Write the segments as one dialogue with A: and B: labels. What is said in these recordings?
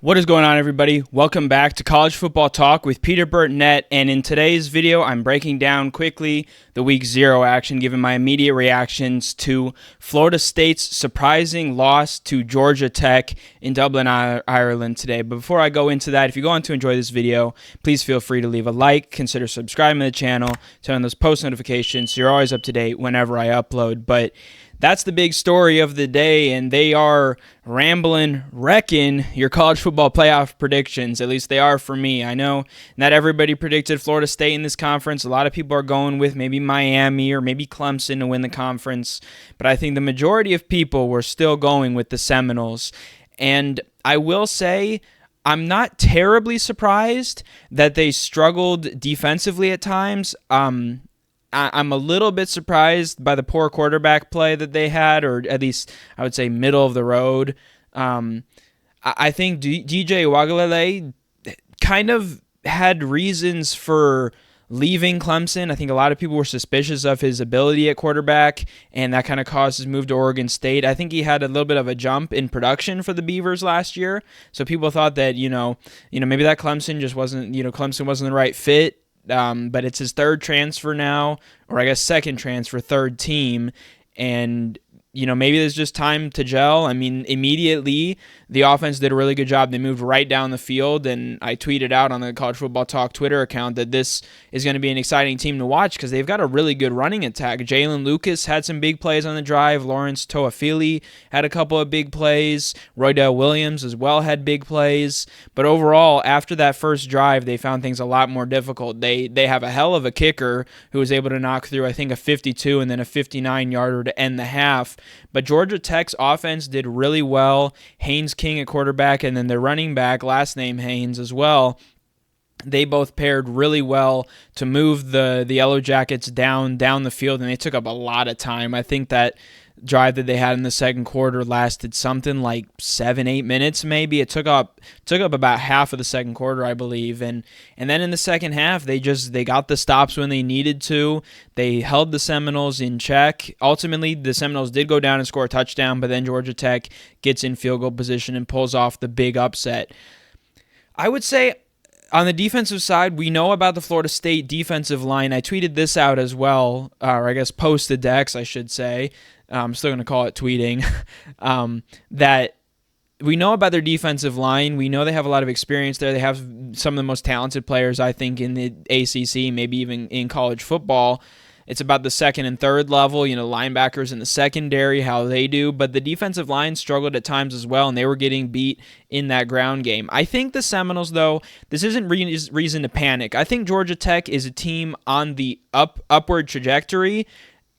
A: What is going on, everybody? Welcome back to College Football Talk with Peter Burtnett, and in today's video, I'm breaking down quickly the Week 0 action, giving my immediate reactions to Florida State's surprising loss to Georgia Tech in Dublin, Ireland today. But before I go into that, if you go on to enjoy this video, please feel free to leave a like, consider subscribing to the channel, turn on those post notifications so you're always up to date whenever I upload. But that's the big story of the day, and they are wrecking your college football playoff predictions. At least they are for me. I know not everybody predicted Florida State in this conference. A lot of people are going with maybe Miami or maybe Clemson to win the conference, but I think the majority of people were still going with the Seminoles. And I will say, I'm not terribly surprised that they struggled defensively at times. I'm a little bit surprised by the poor quarterback play that they had, or at least I would say middle of the road. I think DJ Uiagalelei kind of had reasons for leaving Clemson. I think a lot of people were suspicious of his ability at quarterback, and that kind of caused his move to Oregon State. I think he had a little bit of a jump in production for the Beavers last year, so people thought that maybe that Clemson just wasn't Clemson wasn't the right fit. But it's his third transfer now, or I guess second transfer, third team, and maybe there's just time to gel. I mean, immediately the offense did a really good job. They moved right down the field, and I tweeted out on the College Football Talk Twitter account that this is going to be an exciting team to watch because they've got a really good running attack. Jalen Lucas had some big plays on the drive. Lawrence Toafili had a couple of big plays. Roydell Williams as well had big plays. But overall, after that first drive, they found things a lot more difficult. They have a hell of a kicker who was able to knock through, I think, a 52 and then a 59-yarder to end the half. But Georgia Tech's offense did really well. Haynes King at quarterback, and then their running back, last name Haynes as well. They both paired really well to move the Yellow Jackets down the field, and they took up a lot of time. I think that drive that they had in the second quarter lasted something like 7-8 minutes maybe. It took up about half of the second quarter, I believe, and then in the second half they got the stops when they needed to. They held the Seminoles in check. Ultimately, the Seminoles did go down and score a touchdown, but then Georgia Tech gets in field goal position and pulls off the big upset. I would say on the defensive side, we know about the Florida State defensive line. I tweeted this out as well, or I guess posted Dex, I should say. I'm still going to call it tweeting, that we know about their defensive line. We know they have a lot of experience there. They have some of the most talented players, I think, in the ACC, maybe even in college football. It's about the second and third level, linebackers in the secondary, how they do. But the defensive line struggled at times as well, and they were getting beat in that ground game. I think the Seminoles, though, this isn't reason to panic. I think Georgia Tech is a team on the upward trajectory,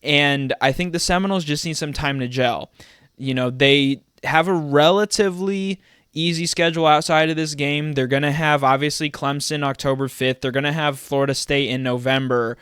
A: and I think the Seminoles just need some time to gel. They have a relatively easy schedule outside of this game. They're going to have, obviously, Clemson October 5th. They're going to have Florida State in November.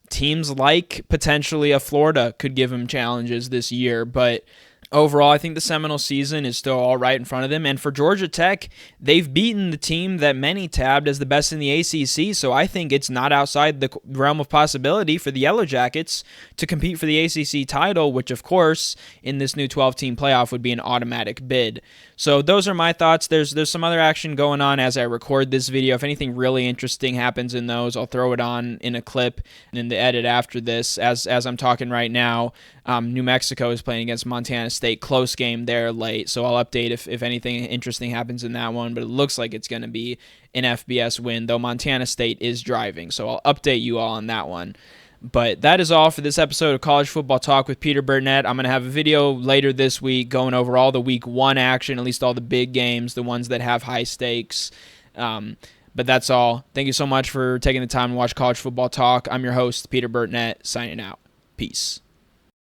A: Teams like potentially a Florida could give them challenges this year, but overall, I think the Seminole season is still all right in front of them. And for Georgia Tech, they've beaten the team that many tabbed as the best in the ACC, so I think it's not outside the realm of possibility for the Yellow Jackets to compete for the ACC title, which, of course, in this new 12-team playoff would be an automatic bid. So those are my thoughts. There's some other action going on as I record this video. If anything really interesting happens in those, I'll throw it on in a clip and in the edit after this. As I'm talking right now, New Mexico is playing against Montana State. Close game there late, so I'll update if anything interesting happens in that one, but it looks like it's going to be an FBS win, though Montana State is driving, so I'll update you all on that one. But that is all for this episode of College Football Talk with Peter Burtnett. I'm going to have a video later this week going over all the Week 1 action, at least all the big games, the ones that have high stakes. But that's all. Thank you so much for taking the time to watch College Football Talk. I'm your host, Peter Burtnett, signing out. Peace.